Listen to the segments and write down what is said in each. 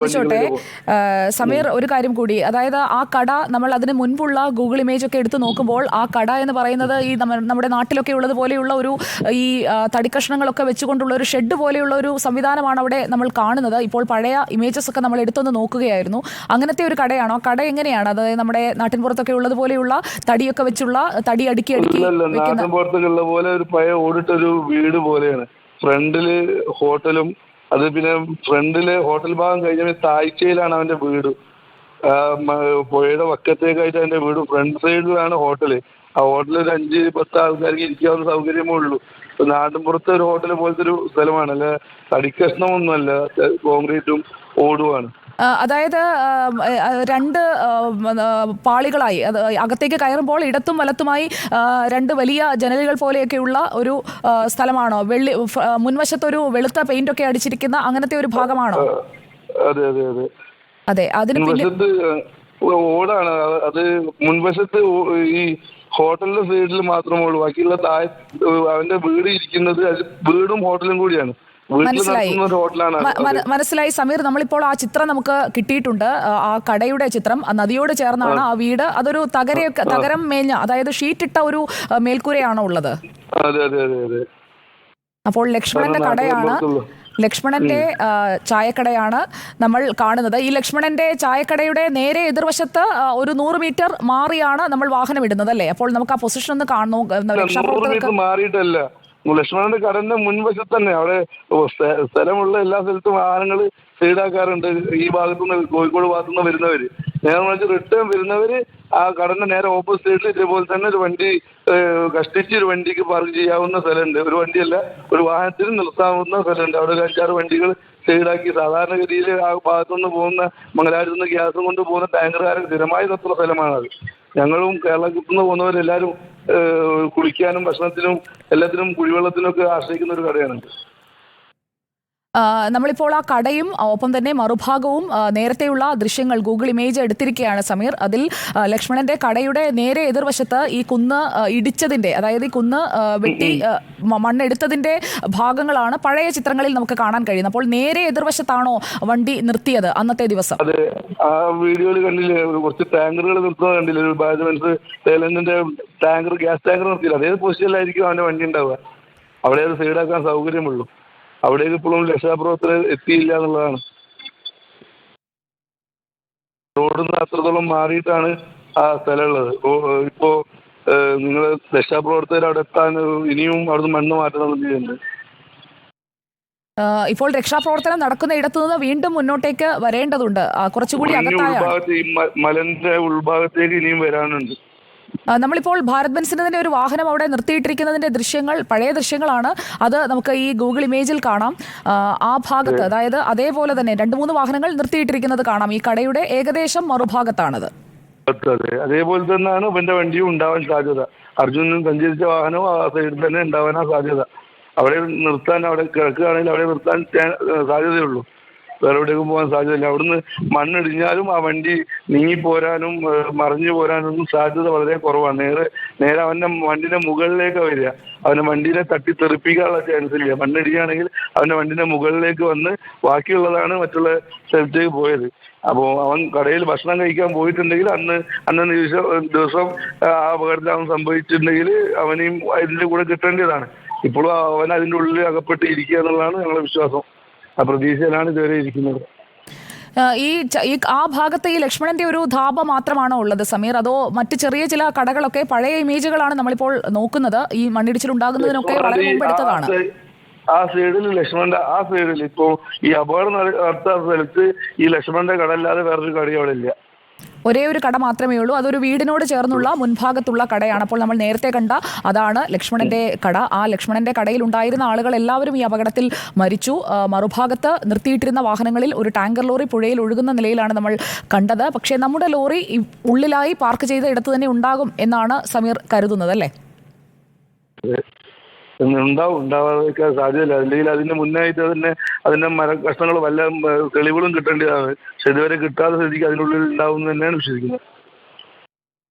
ചോട്ടെ സമീർ, ഒരു കാര്യം കൂടി, അതായത് ആ കട നമ്മൾ അതിന് മുൻപുള്ള ഗൂഗിൾ ഇമേജ് ഒക്കെ എടുത്ത് നോക്കുമ്പോൾ ആ കട എന്ന് പറയുന്നത് ഈ നമ്മുടെ നാട്ടിലൊക്കെ ഉള്ളത് പോലെയുള്ള ഒരു ഈ തടിക്കഷ്ണങ്ങളൊക്കെ വെച്ചുകൊണ്ടുള്ള ഒരു ഷെഡ് പോലെയുള്ള ഒരു സംവിധാനമാണ് അവിടെ നമ്മൾ കാണുന്നത്. ഇപ്പോൾ പഴയ ഇമേജസ് ഒക്കെ നമ്മൾ എടുത്തൊന്ന് നോക്കുകയായിരുന്നു. അങ്ങനത്തെ ഒരു കടയാണോ? കട എങ്ങനെയാണ്? അതായത് നമ്മുടെ നാട്ടിൻപുറത്തൊക്കെ ഉള്ളത് പോലെയുള്ള തടിയൊക്കെ വെച്ചുള്ള തടി അടുക്കി നാട്ടിൻപുറത്തുള്ള പോലെ ഒരു പഴയ ഓടിട്ടൊരു വീട് പോലെയാണ്. ഫ്രണ്ടില് ഹോട്ടലും, അത് പിന്നെ ഫ്രണ്ടില് ഹോട്ടൽ ഭാഗം കഴിഞ്ഞ താഴ്ചയിലാണ് അവന്റെ വീട്. പുഴയുടെ വക്കത്തേക്കായിട്ട് അവന്റെ വീട്. ഫ്രണ്ട് സൈഡിലാണ് ഹോട്ടല്. ആ ഹോട്ടലിൽ ഒരു 5-10 ആൾക്കാർക്ക് ഇരിക്കാവുന്ന സൗകര്യമേ ഉള്ളൂ. നാട്ടിൻപുറത്തെ ഒരു ഹോട്ടൽ പോലത്തെ ഒരു സ്ഥലമാണ്. അല്ല തടിക്കഷ്ണമൊന്നുമല്ല, കോൺക്രീറ്റും ഓടുമാണ്. അതായത് രണ്ട് പാളികളായി, അകത്തേക്ക് കയറുമ്പോൾ ഇടത്തും വലത്തുമായി രണ്ട് വലിയ ജനലുകൾ പോലെയൊക്കെയുള്ള ഒരു സ്ഥലമാണോ? മുൻവശത്തൊരു വെളുത്ത പെയിന്റ് ഒക്കെ അടിച്ചിരിക്കുന്ന അങ്ങനത്തെ ഒരു ഭാഗമാണോ? അതെ അതെ അതെ അതെ. അതിന് ഓടാണ്. അത് മുൻവശത്ത് ഈ ഹോട്ടലിന്റെ സൈഡിൽ മാത്രമേ ഉള്ളൂ. ബാക്കിയുള്ള അവന്റെ വീട് ഇരിക്കുന്നത് വീടും ഹോട്ടലും കൂടിയാണ്. മനസ്സിലായി സമീർ. നമ്മളിപ്പോൾ ആ ചിത്രം നമുക്ക് കിട്ടിയിട്ടുണ്ട്, ആ കടയുടെ ചിത്രം. നദിയോട് ചേർന്നാണ് ആ വീട്. അതൊരു തകരം മേഞ്ഞ, അതായത് ഷീറ്റ് ഇട്ട ഒരു മേൽക്കൂരയാണോ ഉള്ളത്? അപ്പോൾ ലക്ഷ്മണന്റെ കടയാണ്, ലക്ഷ്മണന്റെ ചായക്കടയാണ് നമ്മൾ കാണുന്നത്. ഈ ലക്ഷ്മണന്റെ ചായക്കടയുടെ നേരെ എതിർവശത്ത് ഒരു 100 മീറ്റർ മാറിയാണ് നമ്മൾ വാഹനം ഇടുന്നത്, അല്ലേ? അപ്പോൾ നമുക്ക് ആ പൊസിഷൻ ഒന്ന് കാണണോ? ലക്ഷ്മണന്റെ കടന്റെ മുൻവശത്ത് തന്നെ. അവിടെ സ്ഥലമുള്ള എല്ലാ സ്ഥലത്തും വാഹനങ്ങൾ സൈഡാക്കാറുണ്ട്. ഈ ഭാഗത്തുനിന്ന്, കോഴിക്കോട് ഭാഗത്തുനിന്ന് വരുന്നവര് നേരെ റിട്ടേൺ വരുന്നവര് ആ കടന്റെ നേരെ ഓപ്പോസിറ്റ് സൈഡിൽ ഇതേപോലെ തന്നെ ഒരു വണ്ടി കഷ്ടിച്ച് ഒരു വണ്ടിക്ക് പാർക്ക് ചെയ്യാവുന്ന സ്ഥലമുണ്ട്. ഒരു വണ്ടിയല്ല, ഒരു വാഹനത്തിന് നിർത്താവുന്ന സ്ഥലമുണ്ട്. അവിടെ ഒരു 5-6 വണ്ടികൾ സൈഡാക്കി. സാധാരണഗതിയിൽ ആ ഭാഗത്തുനിന്ന് പോകുന്ന, മംഗലാപുരത്ത് നിന്ന് ഗ്യാസും കൊണ്ട് പോകുന്ന ടാങ്കറുകാരൻ സ്ഥിരമായി നിർത്തുന്ന സ്ഥലമാണത്. ഞങ്ങളും കേരളത്തിൽ നിന്ന് പോകുന്നവരെല്ലാവരും കുളിക്കാനും ഭക്ഷണത്തിനും എല്ലാത്തിനും കുടിവെള്ളത്തിനും ഒക്കെ ആശ്രയിക്കുന്ന ഒരു കടയാണ്. നമ്മളിപ്പോൾ ആ കടയും ഒപ്പം തന്നെ മറുഭാഗവും നേരത്തെയുള്ള ദൃശ്യങ്ങൾ ഗൂഗിൾ ഇമേജ് എടുത്തിരിക്കുകയാണ് സമീർ. അതിൽ ലക്ഷ്മണന്റെ കടയുടെ നേരെ എതിർവശത്ത് ഈ കുന്ന് ഇടിച്ചതിന്റെ, അതായത് ഈ കുന്ന് വെട്ടി മണ്ണെടുത്തതിന്റെ ഭാഗങ്ങളാണ് പഴയ ചിത്രങ്ങളിൽ നമുക്ക് കാണാൻ കഴിയുന്നത്. അപ്പോൾ നേരെ എതിർവശത്താണോ വണ്ടി നിർത്തിയത് അന്നത്തെ ദിവസം? അതെ, ആ വീഡിയോയിൽ കണ്ടില്ലേ, കുറച്ച് ടാങ്കറുകൾ നിർത്തുന്നത് കണ്ടില്ലേ? ഒരു ബാജ് തൈലൻഡിന്റെ ടാങ്കർ, ഗ്യാസ് ടാങ്കർ നിർത്തിയില്ല. അതേ പൊസിഷനിലായിരിക്കും അവന്റെ വണ്ടി ഉണ്ടാവുക. അവിടെ അത് സൈഡാക്കാൻ സൗകര്യമുള്ളൂ. അവിടേക്ക് ഇപ്പോഴും രക്ഷാപ്രവർത്തകർ എത്തിയില്ല എന്നുള്ളതാണ്. റോഡിൽ നിന്ന് അത്രത്തോളം മാറിയിട്ടാണ് ആ സ്ഥലമുള്ളത്. ഇപ്പോ നിങ്ങൾ രക്ഷാപ്രവർത്തകർ അവിടെ എത്താൻ ഇനിയും അവിടുന്ന് മണ്ണ് മാറ്റണം ചെയ്യുന്നുണ്ട്. ഇപ്പോൾ രക്ഷാപ്രവർത്തനം നടക്കുന്ന ഇടത്തു നിന്ന് വീണ്ടും മുന്നോട്ടേക്ക് വരേണ്ടതുണ്ട്. കുറച്ചുകൂടി മലന്റെ ഉൾഭാഗത്തേക്ക് ഇനിയും വരാനുണ്ട്. നമ്മളിപ്പോൾ ഭാരത് ബെൻസിന്റെ തന്നെ ഒരു വാഹനം അവിടെ നിർത്തിയിട്ടിരിക്കുന്നതിന്റെ ദൃശ്യങ്ങൾ, പഴയ ദൃശ്യങ്ങളാണ്. അത് നമുക്ക് ഈ ഗൂഗിൾ ഇമേജിൽ കാണാം. ആ ഭാഗത്ത്, അതായത് അതേപോലെ തന്നെ 2-3 വാഹനങ്ങൾ നിർത്തിയിട്ടിരിക്കുന്നത് കാണാം. ഈ കടയുടെ ഏകദേശം മറുഭാഗത്താണത്. അതേപോലെ തന്നെയാണ് ഇവന്റെ വണ്ടിയും ഉണ്ടാവാൻ സാധ്യത. അർജുനൻ സഞ്ചരിച്ച വാഹനവും ആ സൈഡിൽ തന്നെ ഉണ്ടാവാനാ സാധ്യത. അവിടെ നിർത്താൻ, അവിടെ കിടക്കുകയാണെങ്കിൽ അവിടെ നിർത്താൻ സാധ്യതയുള്ളൂ. വേറെ എവിടേക്കും പോകാൻ സാധ്യതയില്ല. അവിടുന്ന് മണ്ണിടിഞ്ഞാലും ആ വണ്ടി നീങ്ങിപ്പോരാനും മറിഞ്ഞു പോരാനൊന്നും സാധ്യത വളരെ കുറവാണ്. നേരെ അവന്റെ വണ്ടിന്റെ മുകളിലേക്ക് വരിക. അവന്റെ വണ്ടിനെ തട്ടിത്തെറിപ്പിക്കാനുള്ള ചാൻസ് ഇല്ല. മണ്ണിടിക്കുകയാണെങ്കിൽ അവന്റെ വണ്ടിന്റെ മുകളിലേക്ക് വന്ന് ബാക്കിയുള്ളതാണ് മറ്റുള്ള സ്ഥലത്തേക്ക് പോയത്. അപ്പോൾ അവൻ കടയിൽ ഭക്ഷണം കഴിക്കാൻ പോയിട്ടുണ്ടെങ്കിൽ അന്ന് ദിവസം ആ അപകടത്തിൽ അവൻ സംഭവിച്ചിട്ടുണ്ടെങ്കിൽ അവനെയും അതിൻ്റെ കൂടെ കിട്ടേണ്ടതാണ്. ഇപ്പോഴും അവൻ അതിൻ്റെ ഉള്ളിൽ അകപ്പെട്ട് ഇരിക്കുക എന്നുള്ളതാണ് ഞങ്ങളുടെ വിശ്വാസം. ആ പ്രതീക്ഷയിലാണ് ഇതുവരെ ഇരിക്കുന്നത്. ആ ഭാഗത്ത് ഈ ലക്ഷ്മണന്റെ ഒരു ധാബ മാത്രമാണോ ഉള്ളത് സമീർ? അതോ മറ്റ് ചെറിയ ചില കടകളൊക്കെ? പഴയ ഇമേജുകളാണ് നമ്മളിപ്പോൾ നോക്കുന്നത്. ഈ മണ്ണിടിച്ചിലുണ്ടാകുന്നതിനൊക്കെ വളരെ മുമ്പെടുത്തതാണ്. ആ സൈഡിൽ ലക്ഷ്മണന്റെ ആ സൈഡിൽ ഇപ്പോ ഈ അപകടം നടത്ത സ്ഥലത്ത് ഈ ലക്ഷ്മണന്റെ കട അല്ലാതെ വേറൊരു കട അവിടെ ഇല്ല. ഒരേ ഒരു കട മാത്രമേ ഉള്ളൂ. അതൊരു വീടിനോട് ചേർന്നുള്ള മുൻഭാഗത്തുള്ള കടയാണ്. അപ്പോൾ നമ്മൾ നേരത്തെ കണ്ട അതാണ് ലക്ഷ്മണന്റെ കട. ആ ലക്ഷ്മണന്റെ കടയിൽ ഉണ്ടായിരുന്ന ആളുകൾ എല്ലാവരും ഈ അപകടത്തിൽ മരിച്ചു. മറുഭാഗത്ത് നിർത്തിയിട്ടിരുന്ന വാഹനങ്ങളിൽ ഒരു ടാങ്കർ ലോറി പുഴയിൽ ഒഴുകുന്ന നിലയിലാണ് നമ്മൾ കണ്ടത്. പക്ഷേ നമ്മുടെ ലോറി ഉള്ളിലായി പാർക്ക് ചെയ്ത ഇടത്ത് തന്നെ ഉണ്ടാകും എന്നാണ് സമീർ കരുതുന്നത്, അല്ലേ? ഉണ്ടാവാതിരിക്കാൻ സാധ്യതയില്ല. അല്ലെങ്കിൽ അതിന്റെ മുന്നായിട്ട് അതിന്റെ മര കഷ്ണങ്ങൾ വല്ല തെളിവുകളും കിട്ടേണ്ടതാണ്. പക്ഷെ ഇതുവരെ കിട്ടാത്ത സ്ഥിതിക്ക് അതിനുള്ളിൽ ഉണ്ടാവും തന്നെയാണ് വിശ്വസിക്കുന്നത്.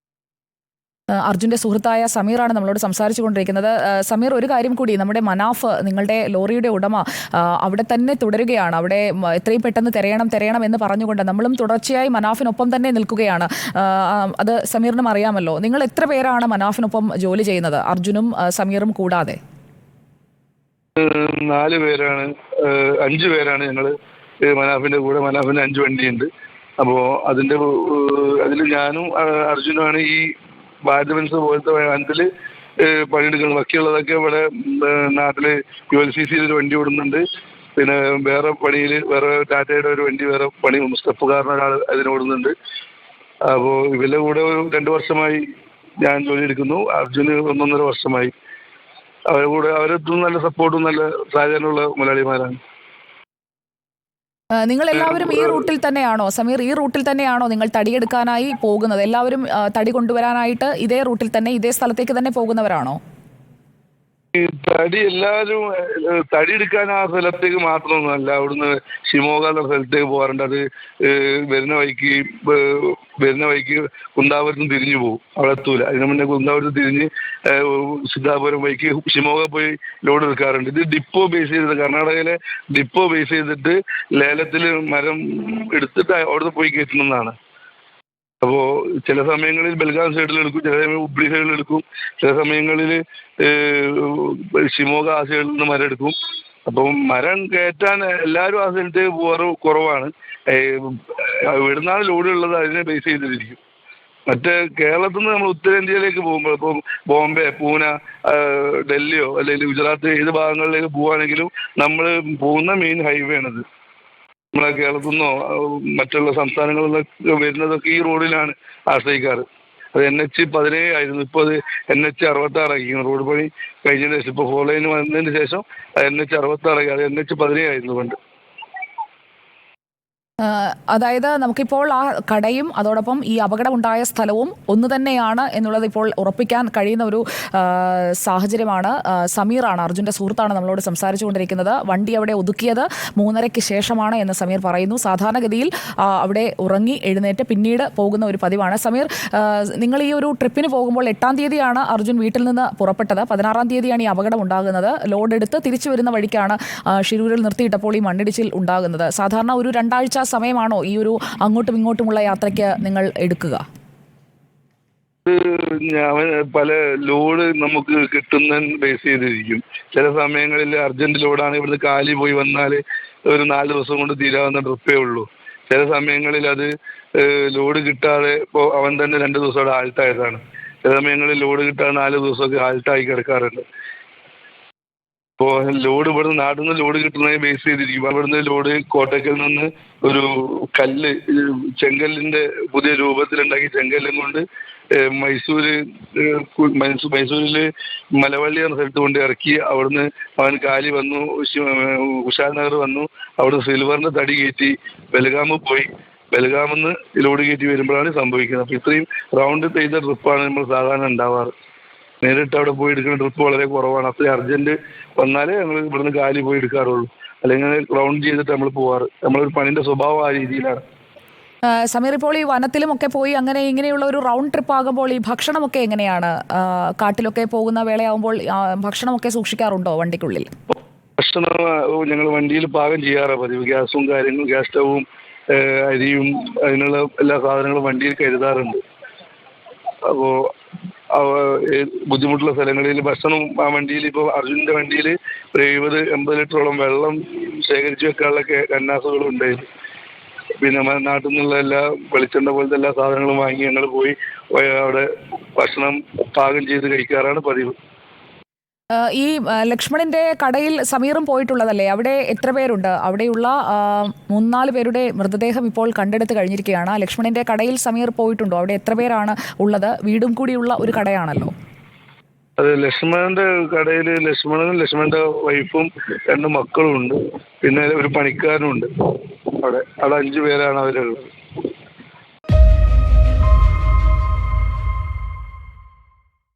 അർജുന്റെ സുഹൃത്തായ സമീറാണ് നമ്മളോട് സംസാരിച്ചു കൊണ്ടിരിക്കുന്നത്. സമീർ, ഒരു കാര്യം കൂടി, നമ്മുടെ മനാഫ്, നിങ്ങളുടെ ലോറിയുടെ ഉടമ, അവിടെ തന്നെ തുടരുകയാണ്. അവിടെ എത്രയും പെട്ടെന്ന് തിരയണം എന്ന് പറഞ്ഞുകൊണ്ട് നമ്മളും തുടർച്ചയായി മനാഫിനൊപ്പം തന്നെ നിൽക്കുകയാണ്. അത് സമീറിനും അറിയാമല്ലോ. നിങ്ങൾ എത്ര പേരാണ് മനാഫിനൊപ്പം ജോലി ചെയ്യുന്നത്, അർജുനും സമീറും കൂടാതെ? 4 പേരാണ്, 5 പേരാണ് ഞങ്ങള് മനാഫിന്റെ കൂടെ. മനാഫിന് 5 വണ്ടിയുണ്ട്. അപ്പോ അതിൽ ഞാനും അർജുനുമാണ് ഈ ഭാരത് ബെൻസ് പോലത്തെ വാഹനത്തില് പണിയെടുക്കുന്നത്. ബാക്കിയുള്ളതൊക്കെ ഇവിടെ നാട്ടില് ULCC ഒരു വണ്ടി ഓടുന്നുണ്ട്. പിന്നെ വേറെ പണിയിൽ വേറെ ടാറ്റയുടെ ഒരു വണ്ടി വേറെ പണി സ്റ്റെപ്പുകാരൻ ഒരാൾ അതിനോടുന്നുണ്ട്. അപ്പോൾ ഇവരുടെ കൂടെ 2 വർഷമായി ഞാൻ ജോലി എടുക്കുന്നു. അർജുന് 1.5 വർഷമായി. അവരുടെ കൂടെ അവരെത്തും നല്ല സപ്പോർട്ടും നല്ല സഹകരണമുള്ള മലയാളിമാരാണ്. നിങ്ങൾ എല്ലാവരും ഈ റൂട്ടിൽ തന്നെയാണോ സമീർ? ഈ റൂട്ടിൽ തന്നെയാണോ നിങ്ങൾ തടിയെടുക്കാനായി പോകുന്നത്? എല്ലാവരും തടി കൊണ്ടുവരാനായിട്ട് ഇതേ റൂട്ടിൽ തന്നെ, ഇതേ സ്ഥലത്തേക്ക് തന്നെ പോകുന്നവരാണോ? ഈ തടി എല്ലാവരും തടി എടുക്കാൻ ആ സ്ഥലത്തേക്ക് മാത്രമൊന്നുമല്ല, അവിടുന്ന് ഷിമോഗ എന്ന സ്ഥലത്തേക്ക് പോകാറുണ്ട്. അത് വരുന്ന വഴിക്ക് കുന്താപുരത്തും തിരിഞ്ഞു പോകും, അവിടെ എത്തൂല. അതിന് മുന്നേ കുന്താപുരത്ത് തിരിഞ്ഞ് സിദ്ധാപുരം വഴിക്ക് ഷിമോഗ പോയി ലോഡ് എടുക്കാറുണ്ട്. ഇത് ഡിപ്പോ ബേസ് ചെയ്തിട്ട്, കർണാടകയിലെ ഡിപ്പോ ബേസ് ചെയ്തിട്ട് ലേലത്തിൽ മരം എടുത്തിട്ട് അവിടുന്ന് പോയി കയറ്റുന്നതാണ്. അപ്പോൾ ചില സമയങ്ങളിൽ ബൽഗാം സൈഡിൽ എടുക്കും, ചില സമയം ഹുബ്ലി സൈഡിൽ എടുക്കും, ചില സമയങ്ങളിൽ ഷിമോഗ ആ സൈഡിൽ നിന്ന് മരം എടുക്കും. അപ്പം മരം കയറ്റാൻ എല്ലാവരും ആ സ്ഥലത്തേക്ക് പോകാറ് കുറവാണ്. എവിടുന്നാണ് ലോഡ് ഉള്ളത് അതിനെ ബേസ് ചെയ്തിരിക്കും. മറ്റേ കേരളത്തിൽ നിന്ന് നമ്മൾ ഉത്തരേന്ത്യയിലേക്ക് പോകുമ്പോൾ, ഇപ്പം ബോംബെ, പൂന, ഡൽഹിയോ അല്ലെങ്കിൽ ഗുജറാത്ത് ഏത് ഭാഗങ്ങളിലേക്ക് പോവുകയാണെങ്കിലും നമ്മൾ പോകുന്ന മെയിൻ ഹൈവേ ആണത്. നമ്മളെ കേരളത്തിൽ നിന്നോ മറ്റുള്ള സംസ്ഥാനങ്ങളിൽ നിന്നൊക്കെ വരുന്നതൊക്കെ ഈ റോഡിലാണ് ആശ്രയിക്കാറ്. അത് NH-17 ആയിരുന്നു, ഇപ്പോൾ അത് NH-66 ആക്കിയിരുന്നു. റോഡ് പണി കഴിഞ്ഞതിന് ശേഷം, ഇപ്പോൾ 4 ലൈൻ വന്നതിന് ശേഷം NH-66 ആക്കി. അത് NH-17 ആയിരുന്നു പണ്ട്. അതായത് നമുക്കിപ്പോൾ ആ കടയും അതോടൊപ്പം ഈ അപകടമുണ്ടായ സ്ഥലവും ഒന്ന് തന്നെയാണ് എന്നുള്ളത് ഇപ്പോൾ ഉറപ്പിക്കാൻ കഴിയുന്ന ഒരു സാഹചര്യമാണ്. സമീറാണ്, അർജുൻ്റെ സുഹൃത്താണ് നമ്മളോട് സംസാരിച്ചു കൊണ്ടിരിക്കുന്നത്. വണ്ടി അവിടെ ഒതുക്കിയത് 3:30-ക്ക് ശേഷമാണ് എന്ന് സമീർ പറയുന്നു. സാധാരണഗതിയിൽ അവിടെ ഉറങ്ങി എഴുന്നേറ്റ് പിന്നീട് പോകുന്ന ഒരു പതിവാണ്. സമീർ, നിങ്ങൾ ഈ ഒരു ട്രിപ്പിന് പോകുമ്പോൾ 8-ാം തീയതിയാണ് അർജുൻ വീട്ടിൽ നിന്ന് പുറപ്പെട്ടത്. 16-ാം തീയതിയാണ് ഈ അപകടം ഉണ്ടാകുന്നത്. ലോഡ് എടുത്ത് തിരിച്ചു വരുന്ന വഴിക്കാണ് ഷിരൂരിൽ നിർത്തിയിട്ടപ്പോൾ ഈ മണ്ണിടിച്ചിൽ ഉണ്ടാകുന്നത്. സാധാരണ ഒരു 2 ആഴ്ച സമയമാണോ ഈ ഒരു അങ്ങോട്ടും ഇങ്ങോട്ടുമുള്ള യാത്രയ്ക്ക് നിങ്ങൾ എടുക്കുക? പല ലോഡ് നമുക്ക് കിട്ടുന്ന ബേസ് ചെയ്തിരിക്കും. ചില സമയങ്ങളിൽ അർജന്റ് ലോഡാണ്, ഇവിടുന്ന് കാലി പോയി വന്നാൽ ഒരു 4 ദിവസം കൊണ്ട് തീരാവുന്ന ട്രിപ്പേ ഉള്ളൂ. ചില സമയങ്ങളിൽ അത് ലോഡ് കിട്ടാതെ ഇപ്പോൾ അവൻ തന്നെ 2 ദിവസം അവിടെ ഹാൾട്ടായതാണ്. ചില സമയങ്ങളിൽ ലോഡ് കിട്ടാതെ 4 ദിവസമൊക്കെ ഹാൾട്ടായി കിടക്കാറുണ്ട്. ഇപ്പോൾ ലോഡ് ഇവിടുന്ന് നാട്ടിൽ നിന്ന് ലോഡ് കിട്ടുന്നതിനെ ബേസ് ചെയ്തിരിക്കും. അവിടുന്ന് ലോഡ് കോട്ടയ്ക്കൽ നിന്ന് ഒരു കല്ല്, ചെങ്കല്ലിന്റെ പുതിയ രൂപത്തിലുണ്ടാക്കി ചെങ്കല്ലും കൊണ്ട് മൈസൂരില് മലവള്ളി എന്ന സ്ഥലത്ത് കൊണ്ട് ഇറക്കി. അവിടുന്ന് അവൻ കാലി വന്നു, കുശാൽ നഗർ വന്നു, അവിടുന്ന് സിൽവറിന്റെ തടി കയറ്റി ബൽഗാമ് പോയി. ബൽഗാമെന്ന് ലോഡ് കയറ്റി വരുമ്പോഴാണ് സംഭവിക്കുന്നത്. അപ്പോൾ ഇത്രയും റൗണ്ട് ചെയ്ത ട്രിപ്പാണ് നമ്മൾ സാധാരണ ഉണ്ടാവാറ്. നേരിട്ട് അവിടെ പോയി എടുക്കുന്ന ട്രിപ്പ് വളരെ കുറവാണ്. അത്രയും അർജന്റ് വന്നാലേ ഞങ്ങൾ ഇവിടുന്ന് കാലി പോയി എടുക്കാറുള്ളൂ. അല്ലെങ്കിൽ റൗണ്ട് ചെയ്തിട്ട് നമ്മൾ പോവാറ്. നമ്മളൊരു പണിന്റെ സ്വഭാവം ആ രീതിയിലാണ്. സമീർ, ഇപ്പോൾ ഈ വനത്തിലുമൊക്കെ പോയി അങ്ങനെ ഇങ്ങനെയുള്ള ഒരു റൗണ്ട് ട്രിപ്പ് ആകുമ്പോൾ ഈ ഭക്ഷണമൊക്കെ എങ്ങനെയാണ്? കാട്ടിലൊക്കെ പോകുന്ന വേളയാകുമ്പോൾ ഭക്ഷണമൊക്കെ സൂക്ഷിക്കാറുണ്ടോ വണ്ടിക്കുള്ളിൽ? ഭക്ഷണം ഞങ്ങൾ വണ്ടിയിൽ പാകം ചെയ്യാറാണ് പതിവ്. ഗ്യാസും കാര്യങ്ങളും, ഗ്യാസ് സ്റ്റവും അരിയും അതിനുള്ള എല്ലാ സാധനങ്ങളും വണ്ടിയിൽ കരുതാറുണ്ട്. അപ്പോൾ ബുദ്ധിമുട്ടുള്ള സ്ഥലങ്ങളിൽ ഭക്ഷണം ആ വണ്ടിയിൽ, ഇപ്പോൾ അർജുൻ്റെ വണ്ടിയിൽ 70-80 ലിറ്ററോളം വെള്ളം ശേഖരിച്ച് വെക്കാനുള്ള കന്നാസുകളും ഉണ്ടായിരുന്നു. പിന്നെ നാട്ടിൽ നിന്നുള്ള എല്ലാ വെളിച്ചെണ്ണ പോലത്തെ എല്ലാ സാധനങ്ങളും വാങ്ങി ഞങ്ങൾ പോയി അവിടെ ഭക്ഷണം പാകം ചെയ്ത് കഴിക്കാറാണ് പതിവ്. ഈ ലക്ഷ്മണിന്റെ കടയിൽ സമീറും പോയിട്ടുള്ളതല്ലേ? അവിടെ എത്ര പേരുണ്ട്? അവിടെയുള്ള 3-4 പേരുടെ മൃതദേഹം ഇപ്പോൾ കണ്ടെടുത്ത് കഴിഞ്ഞിരിക്കുകയാണ്. ലക്ഷ്മണിന്റെ കടയിൽ സമീർ പോയിട്ടുണ്ടോ? അവിടെ എത്ര പേരാണ് ഉള്ളത്? വീടും കൂടിയുള്ള ഒരു കടയാണല്ലോ. അതെ, ലക്ഷ്മണന്റെ കടയിൽ ലക്ഷ്മണനും ലക്ഷ്മണന്റെ വൈഫും 2 മക്കളും ഉണ്ട്. പിന്നെ ഒരു പണിക്കാരനും ഉണ്ട്. അവിടെ 5 പേരാണ് അവരുള്ളത്.